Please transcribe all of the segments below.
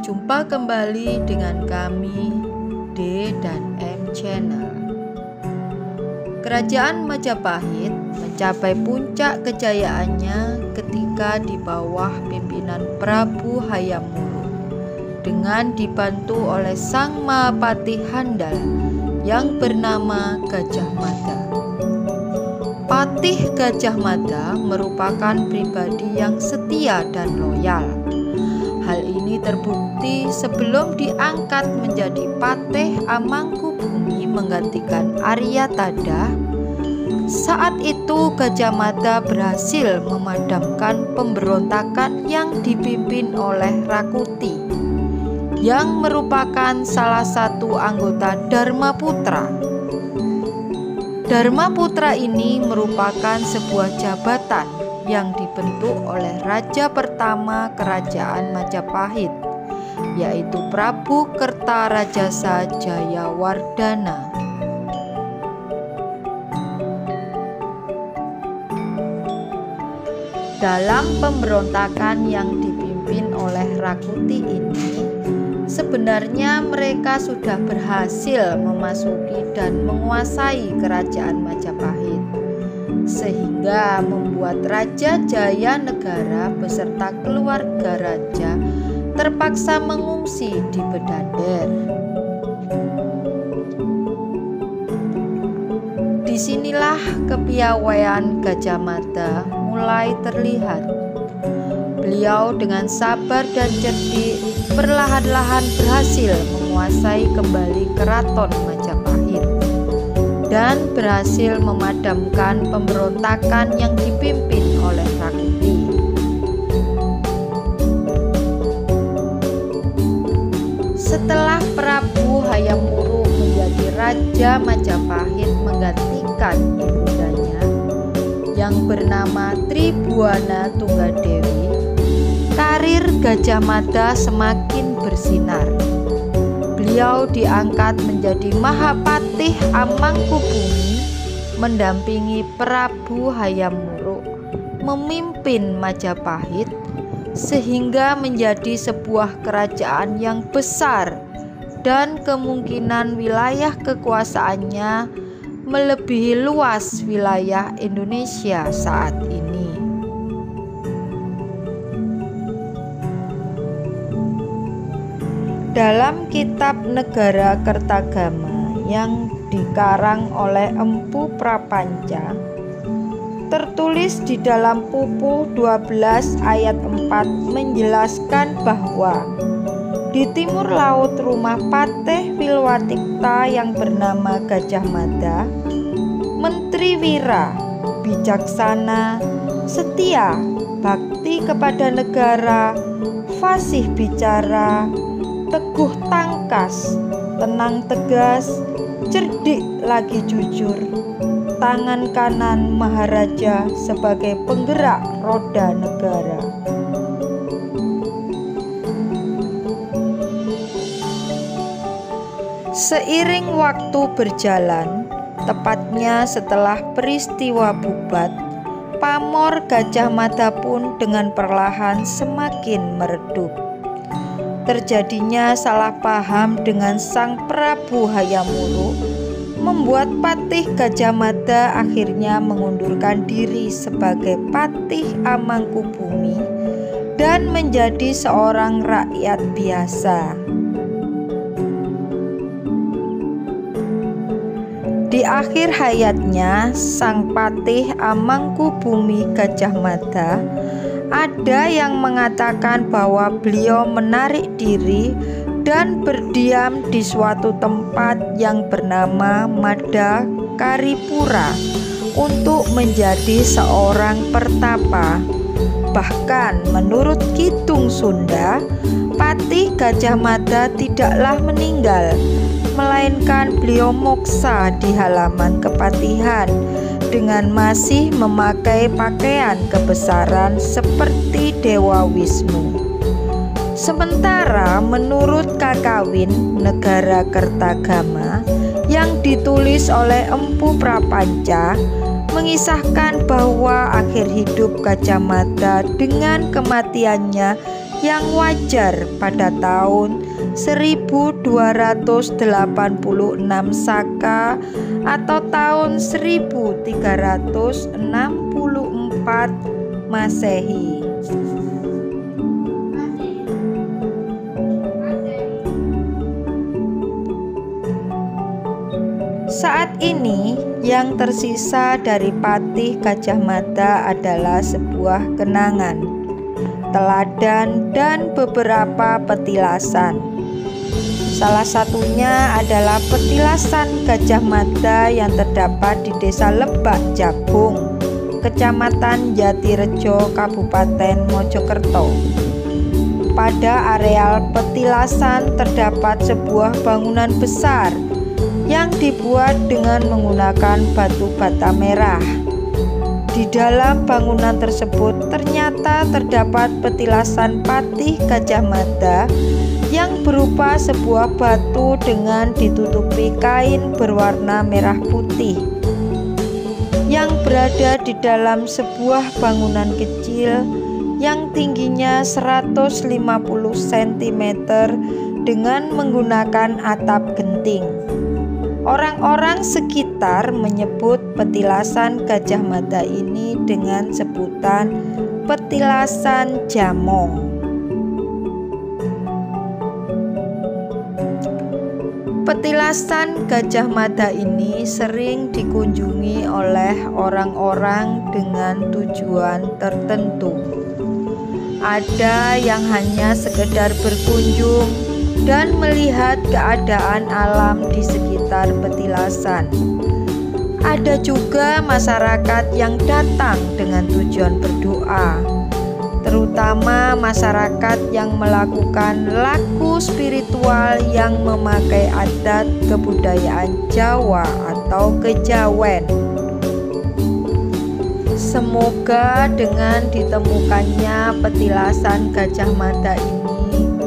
Jumpa kembali dengan kami D dan M Channel. Kerajaan Majapahit mencapai puncak kejayaannya ketika di bawah pimpinan Prabu Hayam Wuruk dengan dibantu oleh sang Mahapati handal yang bernama Gajah Mada. Patih Gajah Mada merupakan pribadi yang setia dan loyal. Hal ini terbukti sebelum diangkat menjadi Patih Amangkubumi menggantikan Arya Tada. Saat itu Gajah Mada berhasil memadamkan pemberontakan yang dipimpin oleh Rakuti, yang merupakan salah satu anggota Dharmaputra. Dharmaputra ini merupakan sebuah jabatan yang dibentuk oleh Raja pertama Kerajaan Majapahit, yaitu Prabu Kertarajasa Jayawardhana. Dalam pemberontakan yang dipimpin oleh Rakuti ini, sebenarnya mereka sudah berhasil memasuki dan menguasai Kerajaan Majapahit, sehingga membuat Raja Jayanegara beserta keluarga raja terpaksa mengungsi di Bedander. Disinilah kepiawaian Gajah Mada mulai terlihat. Beliau dengan sabar dan cerdik perlahan-lahan berhasil menguasai kembali keraton Majapahit dan berhasil memadamkan pemberontakan yang dipimpin oleh Rakuti. Setelah Prabu Hayam Wuruk menjadi Raja Majapahit menggantikan ibundanya yang bernama Tribhuwana Tunggadewi, karir Gajah Mada semakin bersinar. Beliau diangkat menjadi Mahapatih Amangkubumi, mendampingi Prabu Hayam Wuruk memimpin Majapahit, sehingga menjadi sebuah kerajaan yang besar dan kemungkinan wilayah kekuasaannya melebihi luas wilayah Indonesia saat ini. Dalam kitab Negara Kertagama yang dikarang oleh Empu Prapanca, tertulis di dalam Pupuh 12 ayat 4 menjelaskan bahwa di timur laut rumah Patih Wilwatikta yang bernama Gajah Mada, Menteri Wira, bijaksana, setia, bakti kepada negara, fasih bicara, teguh tangkas, tenang tegas, cerdik lagi jujur, tangan kanan Maharaja sebagai penggerak roda negara. Seiring waktu berjalan, tepatnya setelah peristiwa Bubat, pamor Gajah Mada pun dengan perlahan semakin meredup. Terjadinya salah paham dengan sang Prabu Hayam Wuruk membuat Patih Gajah Mada akhirnya mengundurkan diri sebagai Patih Amangkubumi dan menjadi seorang rakyat biasa. Di akhir hayatnya, sang Patih Amangkubumi Gajah Mada, ada yang mengatakan bahwa beliau menarik diri dan berdiam di suatu tempat yang bernama Mada Karipura untuk menjadi seorang pertapa. Bahkan menurut Kidung Sunda, Patih Gajah Mada tidaklah meninggal, melainkan beliau moksa di halaman kepatihan dengan masih memakai pakaian kebesaran seperti Dewa Wisnu. Sementara menurut Kakawin Negara Kertagama yang ditulis oleh Empu Prapanca, mengisahkan bahwa akhir hidup Gajah Mada dengan kematiannya yang wajar pada tahun 1286 Saka atau tahun 1364 Masehi. Saat ini yang tersisa dari Patih Gajah Mada adalah sebuah kenangan, teladan, dan beberapa petilasan. Salah satunya adalah petilasan Gajah Mada yang terdapat di Desa Lebak Jabung, Kecamatan Jatirejo, Kabupaten Mojokerto. Pada areal petilasan terdapat sebuah bangunan besar yang dibuat dengan menggunakan batu bata merah. Di dalam bangunan tersebut ternyata terdapat petilasan Patih Gajah Mada yang berupa sebuah batu dengan ditutupi kain berwarna merah putih yang berada di dalam sebuah bangunan kecil yang tingginya 150 cm dengan menggunakan atap genting. Orang-orang sekitar menyebut petilasan Gajah Mada ini dengan sebutan petilasan Jamong. Petilasan Gajah Mada ini sering dikunjungi oleh orang-orang dengan tujuan tertentu. Ada yang hanya sekedar berkunjung dan melihat keadaan alam di sekitar petilasan. Ada juga masyarakat yang datang dengan tujuan berdoa, terutama masyarakat yang melakukan laku spiritual yang memakai adat kebudayaan Jawa atau kejawen. Semoga dengan ditemukannya petilasan Gajah Mada ini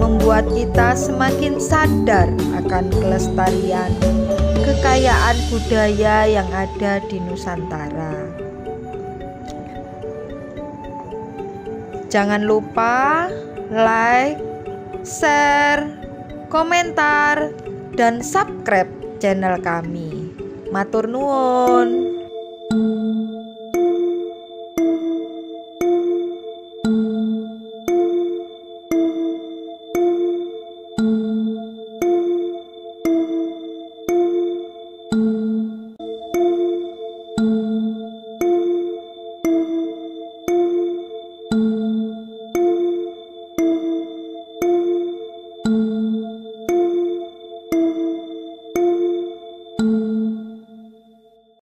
membuat kita semakin sadar akan kelestarian kekayaan budaya yang ada di Nusantara. Jangan lupa like, share, komentar, dan subscribe channel kami. Matur nuwun.